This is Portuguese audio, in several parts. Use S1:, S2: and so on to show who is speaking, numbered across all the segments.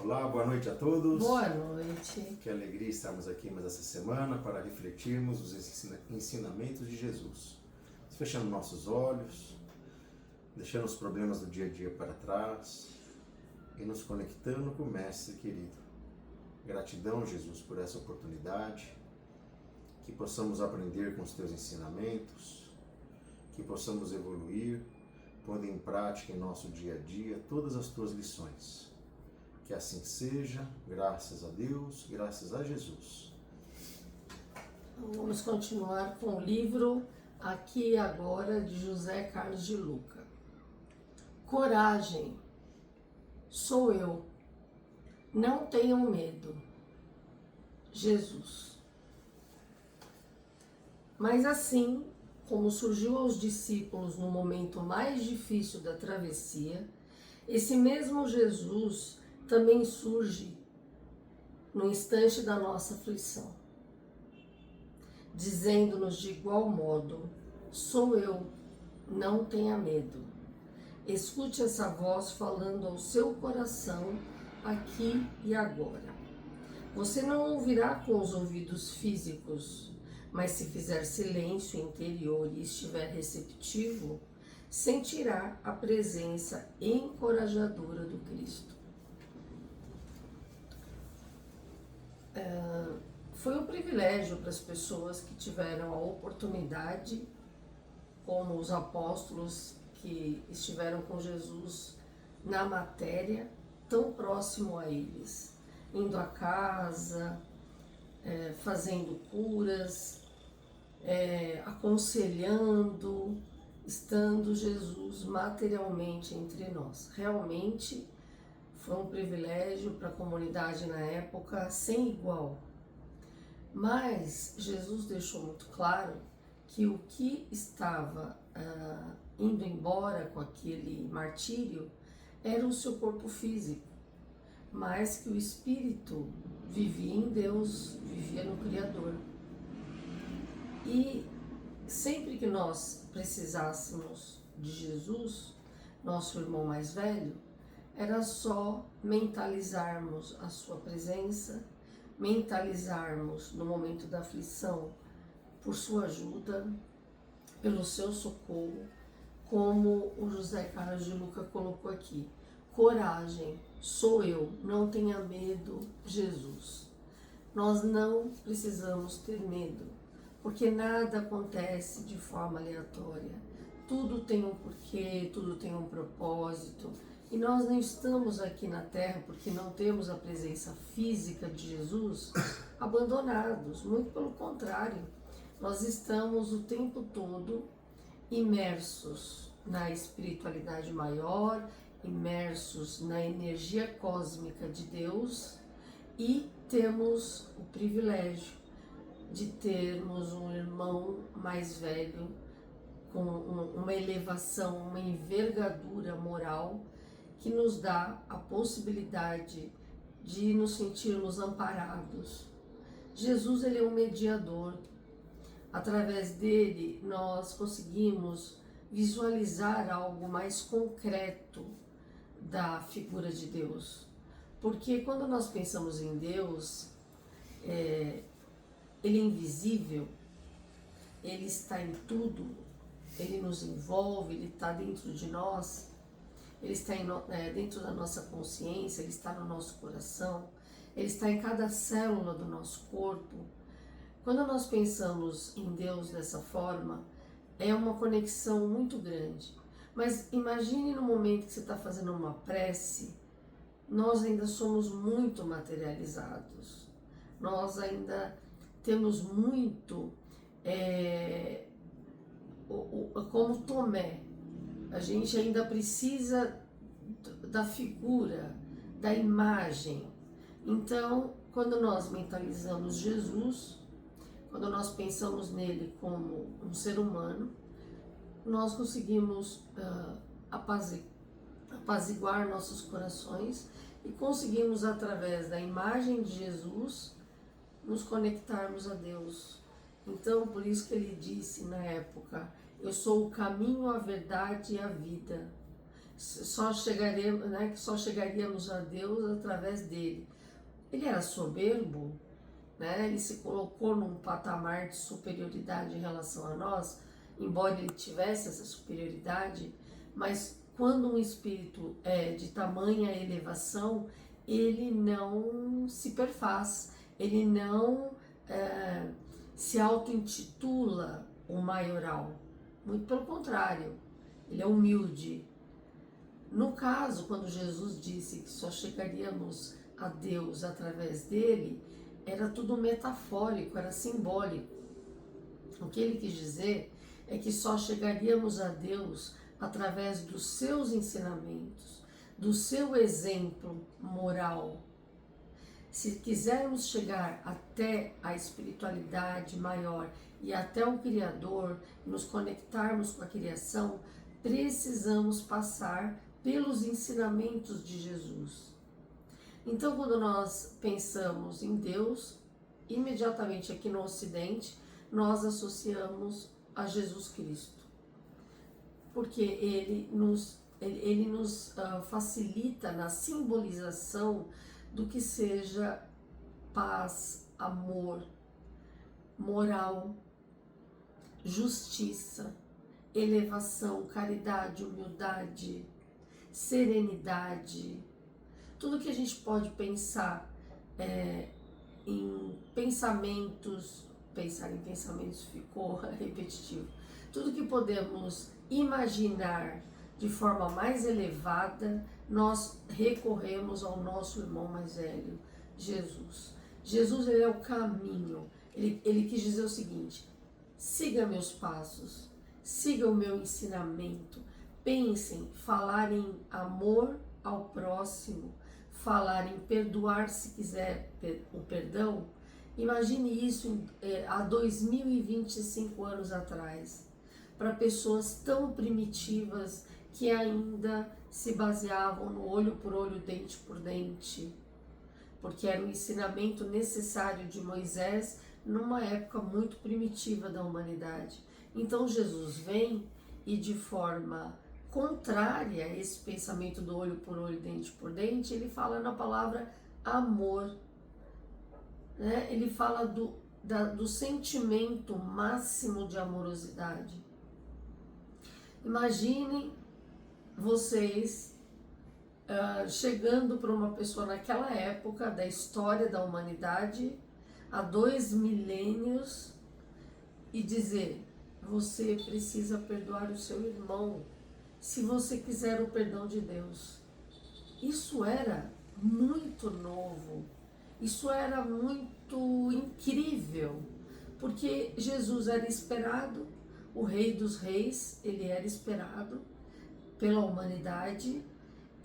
S1: Olá, boa noite a todos.
S2: Boa noite.
S1: Que alegria estarmos aqui mais essa semana para refletirmos os ensinamentos de Jesus. Fechando nossos olhos, deixando os problemas do dia a dia para trás e nos conectando com o Mestre querido. Gratidão, Jesus, por essa oportunidade, que possamos aprender com os teus ensinamentos, que possamos evoluir, pondo em prática em nosso dia a dia todas as tuas lições. Que assim seja, graças a Deus, graças a Jesus.
S2: Vamos continuar com o livro Aqui e Agora, de José Carlos de Luca. Coragem, sou eu, não tenham medo. Jesus. Mas assim como surgiu aos discípulos no momento mais difícil da travessia, esse mesmo Jesus também surge no instante da nossa aflição, dizendo-nos de igual modo: sou eu, não tenha medo. Escute essa voz falando ao seu coração aqui e agora. Você não ouvirá com os ouvidos físicos, mas se fizer silêncio interior e estiver receptivo, sentirá a presença encorajadora do Cristo. Foi um privilégio para as pessoas que tiveram a oportunidade, como os apóstolos que estiveram com Jesus na matéria, tão próximo a eles, indo à casa, fazendo curas, aconselhando, estando Jesus materialmente entre nós. Realmente foi um privilégio para a comunidade na época sem igual. Mas Jesus deixou muito claro que o que estava indo embora com aquele martírio era o seu corpo físico, mas que o espírito vivia em Deus, vivia no Criador. E sempre que nós precisássemos de Jesus, nosso irmão mais velho, era só mentalizarmos a sua presença, mentalizarmos no momento da aflição por sua ajuda, pelo seu socorro, como o José Carlos de Luca colocou aqui. Coragem, sou eu, não tenha medo, Jesus. Nós não precisamos ter medo, porque nada acontece de forma aleatória. Tudo tem um porquê, tudo tem um propósito. E nós não estamos aqui na Terra porque não temos a presença física de Jesus abandonados. Muito pelo contrário, nós estamos o tempo todo imersos na espiritualidade maior, imersos na energia cósmica de Deus e temos o privilégio de termos um irmão mais velho com uma elevação, uma envergadura moral que nos dá a possibilidade de nos sentirmos amparados. Jesus, ele é um mediador. Através dele, nós conseguimos visualizar algo mais concreto da figura de Deus. Porque quando nós pensamos em Deus, ele é invisível, ele está em tudo, ele nos envolve, ele está dentro de nós, ele está dentro da nossa consciência, ele está no nosso coração, ele está em cada célula do nosso corpo. Quando nós pensamos em Deus dessa forma, é uma conexão muito grande. Mas imagine no momento que você está fazendo uma prece, nós ainda somos muito materializados. Nós ainda temos muito, como Tomé, a gente ainda precisa da figura, da imagem. Então, quando nós mentalizamos Jesus, quando nós pensamos nele como um ser humano, nós conseguimos apaziguar nossos corações e conseguimos, através da imagem de Jesus, nos conectarmos a Deus. Então, por isso que ele disse na época: eu sou o caminho, a verdade e a vida. só chegaremos, né, que só chegaríamos a Deus através dele. Ele era soberbo, né? Ele se colocou num patamar de superioridade em relação a nós, embora ele tivesse essa superioridade, mas quando um espírito é de tamanha elevação, ele não se perfaz, ele não se auto-intitula o maioral, muito pelo contrário, ele é humilde. No caso, quando Jesus disse que só chegaríamos a Deus através dele, era tudo metafórico, era simbólico. O que ele quis dizer é que só chegaríamos a Deus através dos seus ensinamentos, do seu exemplo moral. Se quisermos chegar até a espiritualidade maior e até o Criador, nos conectarmos com a criação, precisamos passar pelos ensinamentos de Jesus. Então, quando nós pensamos em Deus, imediatamente aqui no Ocidente, nós associamos a Jesus Cristo, porque ele nos facilita na simbolização do que seja paz, amor, moral, justiça, elevação, caridade, humildade, serenidade. Tudo que a gente pode pensar em pensamentos, pensar em pensamentos ficou repetitivo. Tudo que podemos imaginar de forma mais elevada, nós recorremos ao nosso irmão mais velho, Jesus. Jesus, ele é o caminho. Ele quis dizer o seguinte: siga meus passos, siga o meu ensinamento, pensem, falar em amor ao próximo, falar em perdoar se quiser o perdão. Imagine isso há 2025 anos atrás, para pessoas tão primitivas que ainda se baseavam no olho por olho, dente por dente, porque era um ensinamento necessário de Moisés numa época muito primitiva da humanidade. Então Jesus vem e, de forma contrária a esse pensamento do olho por olho, dente por dente, ele fala na palavra amor, né? Ele fala do sentimento máximo de amorosidade. Imaginem vocês chegando para uma pessoa naquela época da história da humanidade, há 2 milênios, e dizer: você precisa perdoar o seu irmão se você quiser o perdão de Deus. Isso era muito novo, isso era muito incrível, porque Jesus era esperado, o Rei dos Reis, ele era esperado pela humanidade.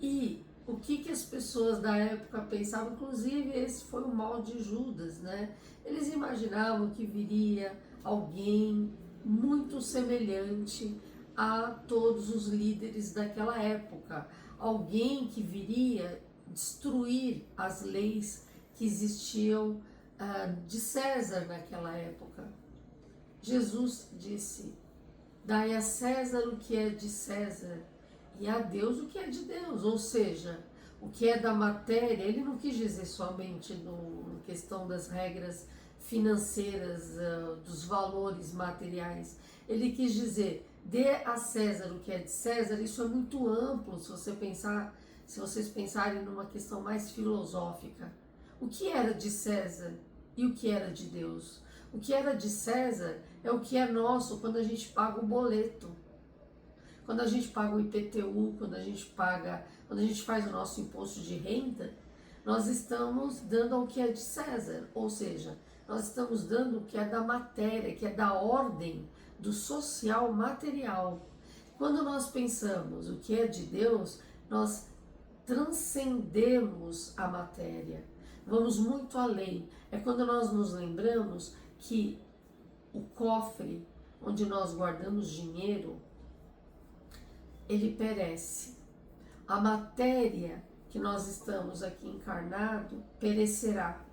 S2: E o que as pessoas da época pensavam? Inclusive, esse foi o mal de Judas, né? Eles imaginavam que viria alguém muito semelhante a todos os líderes daquela época, alguém que viria destruir as leis que existiam de César naquela época. Jesus disse: dai a César o que é de César e a Deus o que é de Deus. Ou seja, o que é da matéria, ele não quis dizer somente na questão das regras financeiras, dos valores materiais. Ele quis dizer: dê a César o que é de César. Isso é muito amplo se vocês pensarem numa questão mais filosófica. O que era de César e o que era de Deus? O que era de César é o que é nosso quando a gente paga o boleto, quando a gente paga o IPTU, quando a gente faz o nosso imposto de renda. Nós estamos dando ao que é de César, ou seja, nós estamos dando o que é da matéria, que é da ordem do social material. Quando nós pensamos o que é de Deus, nós transcendemos a matéria, vamos muito além. É quando nós nos lembramos que o cofre onde nós guardamos dinheiro, ele perece. A matéria que nós estamos aqui encarnado perecerá.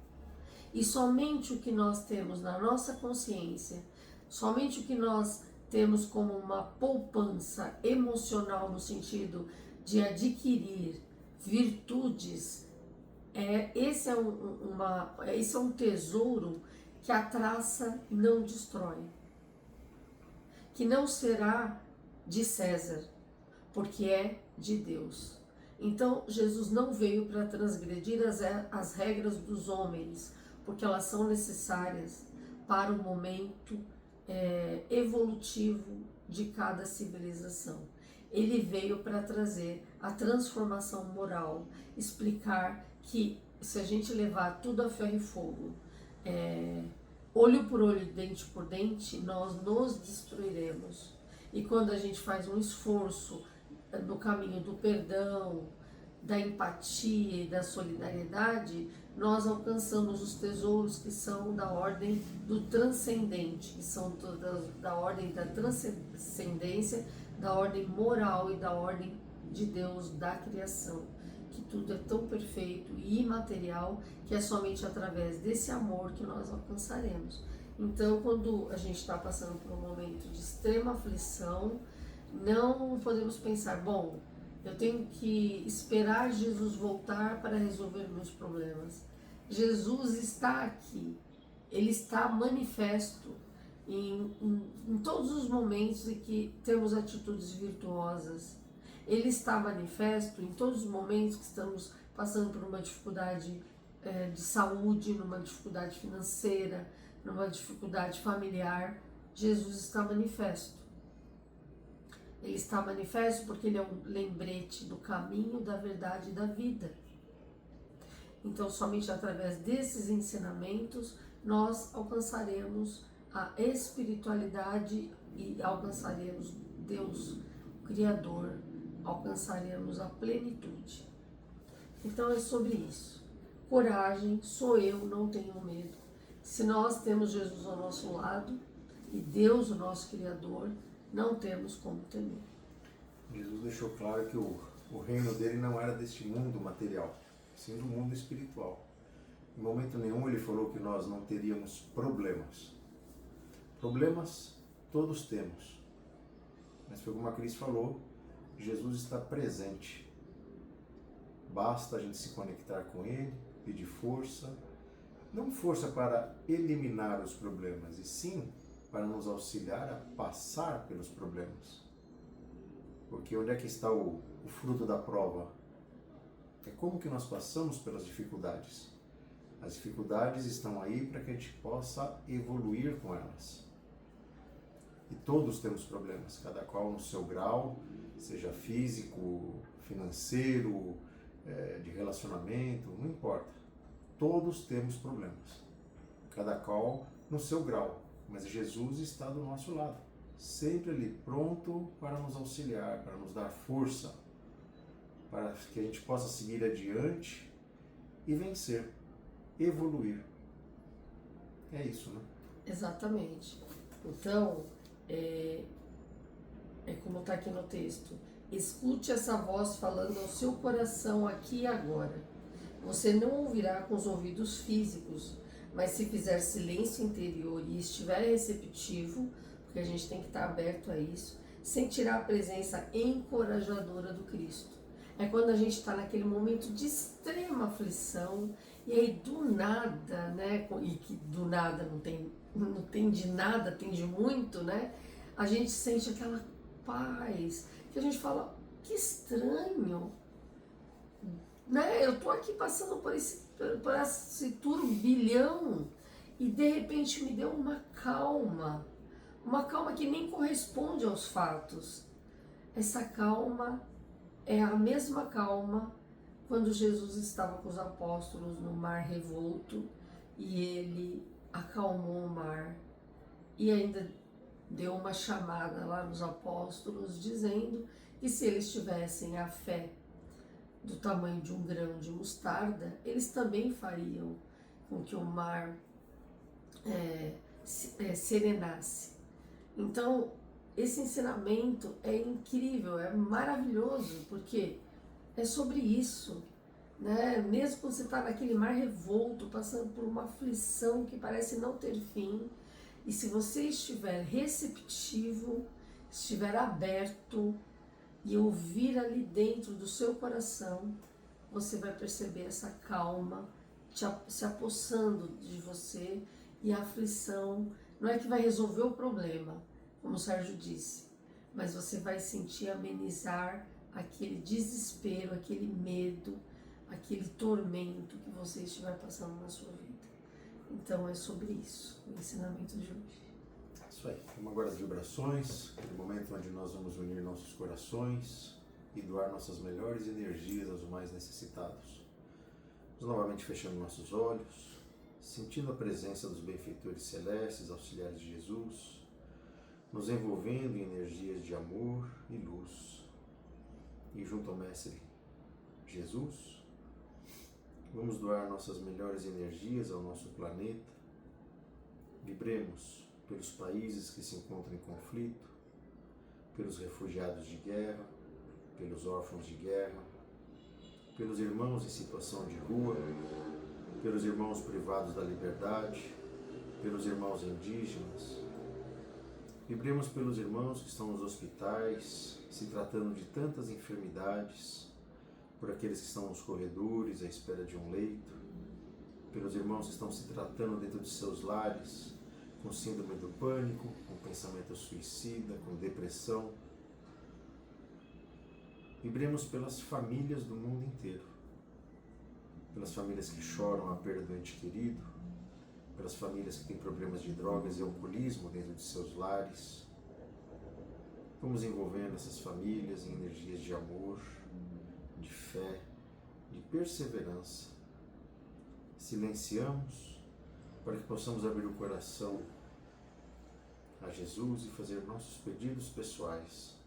S2: E somente o que nós temos na nossa consciência, somente o que nós temos como uma poupança emocional, no sentido de adquirir virtudes, esse é um tesouro que a traça não destrói, que não será de César, porque é de Deus. Então, Jesus não veio para transgredir as regras dos homens, porque elas são necessárias para o momento evolutivo de cada civilização. Ele veio para trazer a transformação moral, explicar que se a gente levar tudo a ferro e fogo, olho por olho, dente por dente, nós nos destruiremos. E quando a gente faz um esforço no caminho do perdão, da empatia e da solidariedade, nós alcançamos os tesouros que são da ordem do transcendente, que são da ordem da transcendência, da ordem moral e da ordem de Deus, da criação, que tudo é tão perfeito e imaterial que é somente através desse amor que nós alcançaremos. Então, quando a gente está passando por um momento de extrema aflição, não podemos pensar, bom, eu tenho que esperar Jesus voltar para resolver meus problemas. Jesus está aqui, Ele está manifesto em todos os momentos em que temos atitudes virtuosas. Ele está manifesto em todos os momentos que estamos passando por uma dificuldade de saúde, numa dificuldade financeira, numa dificuldade familiar. Jesus está manifesto. Ele está manifesto porque ele é um lembrete do caminho, da verdade e da vida. Então, somente através desses ensinamentos, nós alcançaremos a espiritualidade e alcançaremos Deus, o Criador, alcançaremos a plenitude. Então, é sobre isso. Coragem, sou eu, não tenho medo. Se nós temos Jesus ao nosso lado e Deus, o nosso Criador, não temos como temer.
S1: Jesus deixou claro que o reino dele não era deste mundo material, sim do mundo espiritual. Em momento nenhum ele falou que nós não teríamos problemas. Problemas todos temos. Mas foi como a Cris falou, Jesus está presente. Basta a gente se conectar com ele, pedir força. Não força para eliminar os problemas, e sim para nos auxiliar a passar pelos problemas. Porque onde é que está o fruto da prova? É como que nós passamos pelas dificuldades. As dificuldades estão aí para que a gente possa evoluir com elas. E todos temos problemas, cada qual no seu grau, seja físico, financeiro, de relacionamento, não importa. Todos temos problemas, cada qual no seu grau. Mas Jesus está do nosso lado, sempre ali, pronto para nos auxiliar, para nos dar força, para que a gente possa seguir adiante e vencer, evoluir. É isso, né?
S2: Exatamente. Então, é como está aqui no texto. Escute essa voz falando ao seu coração aqui e agora. Você não ouvirá com os ouvidos físicos, mas se fizer silêncio interior e estiver receptivo, porque a gente tem que estar aberto a isso, sentirá a presença encorajadora do Cristo. É quando a gente está naquele momento de extrema aflição, e aí do nada, né, e que do nada não tem de nada, tem de muito, né, a gente sente aquela paz, que a gente fala, que estranho, né, eu tô aqui passando por esse turbilhão e de repente me deu uma calma que nem corresponde aos fatos. Essa calma é a mesma calma quando Jesus estava com os apóstolos no mar revolto e ele acalmou o mar e ainda deu uma chamada lá nos apóstolos dizendo que se eles tivessem a fé do tamanho de um grão de mostarda, eles também fariam com que o mar serenasse. Então, esse ensinamento é incrível, é maravilhoso, porque é sobre isso, né? Mesmo quando você está naquele mar revolto, passando por uma aflição que parece não ter fim, e se você estiver receptivo, estiver aberto, e ouvir ali dentro do seu coração, você vai perceber essa calma se apossando de você, e a aflição não é que vai resolver o problema, como o Sérgio disse, mas você vai sentir amenizar aquele desespero, aquele medo, aquele tormento que você estiver passando na sua vida. Então é sobre isso, o ensinamento de hoje.
S1: Isso aí. Vamos agora as vibrações, aquele momento onde nós vamos unir nossos corações e doar nossas melhores energias aos mais necessitados. Vamos novamente fechando nossos olhos, sentindo a presença dos benfeitores celestes, auxiliares de Jesus, nos envolvendo em energias de amor e luz. E junto ao Mestre Jesus, vamos doar nossas melhores energias ao nosso planeta. Vibremos pelos países que se encontram em conflito, pelos refugiados de guerra, pelos órfãos de guerra, pelos irmãos em situação de rua, pelos irmãos privados da liberdade, pelos irmãos indígenas. Vibremos pelos irmãos que estão nos hospitais, se tratando de tantas enfermidades, por aqueles que estão nos corredores à espera de um leito, pelos irmãos que estão se tratando dentro de seus lares, com síndrome do pânico, com pensamento suicida, com depressão. Vibremos pelas famílias do mundo inteiro, pelas famílias que choram a perda do ente querido, pelas famílias que têm problemas de drogas e alcoolismo dentro de seus lares. Vamos envolvendo essas famílias em energias de amor, de fé, de perseverança. Silenciamos para que possamos abrir o coração a Jesus e fazer nossos pedidos pessoais.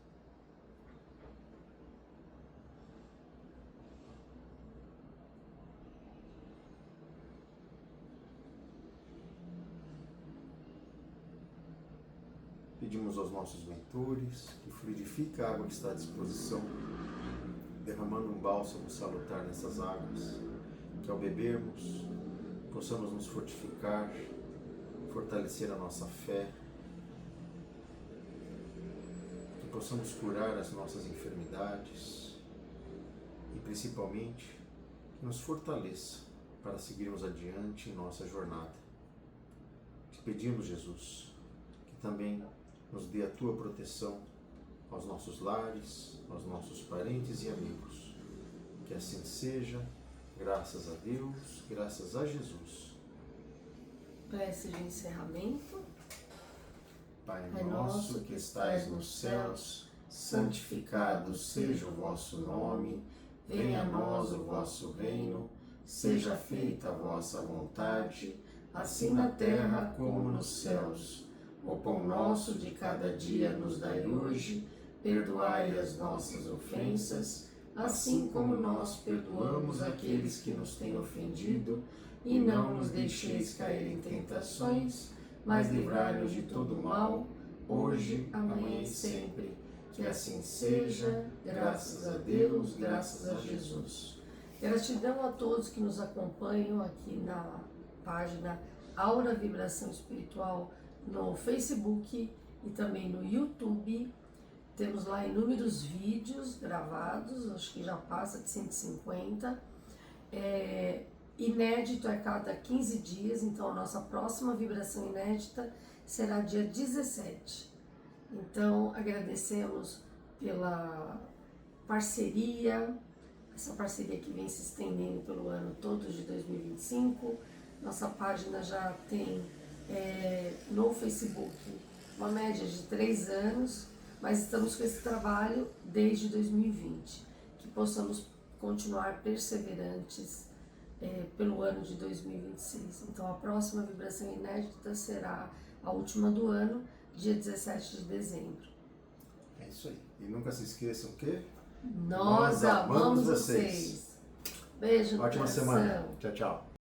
S1: Pedimos aos nossos mentores que fluidifique a água que está à disposição, derramando um bálsamo salutar nessas águas, que ao bebermos possamos nos fortificar, fortalecer a nossa fé, que possamos curar as nossas enfermidades e principalmente que nos fortaleça para seguirmos adiante em nossa jornada. Te pedimos, Jesus, que também nos dê a Tua proteção aos nossos lares, aos nossos parentes e amigos. Que assim seja, graças a Deus, graças a Jesus.
S2: Prece de encerramento.
S1: Pai nosso que estais nos céus, santificado seja o vosso nome, venha a nós o vosso reino, seja feita a vossa vontade, assim na terra como nos céus. O pão nosso de cada dia nos dai hoje, perdoai as nossas ofensas, assim como nós perdoamos aqueles que nos têm ofendido, e não nos deixeis cair em tentações, mas livrai-nos de todo mal, hoje, amanhã e sempre. Que assim seja, graças a Deus, graças a Jesus. Gratidão a todos que nos acompanham aqui na página Aura Vibração Espiritual no Facebook e também no YouTube. Temos lá inúmeros vídeos gravados, acho que já passa de 150. Inédito a cada 15 dias, então a nossa próxima vibração inédita será dia 17. Então agradecemos pela parceria, essa parceria que vem se estendendo pelo ano todo de 2025. Nossa página já tem no Facebook uma média de 3 anos, mas estamos com esse trabalho desde 2020, que possamos continuar perseverantes pelo ano de 2026. Então a próxima vibração inédita será a última do ano, dia 17 de dezembro. É isso aí. E nunca se esqueçam que
S2: nós amamos vocês. Beijo no
S1: Ótima
S2: coração.
S1: semana. Tchau, tchau.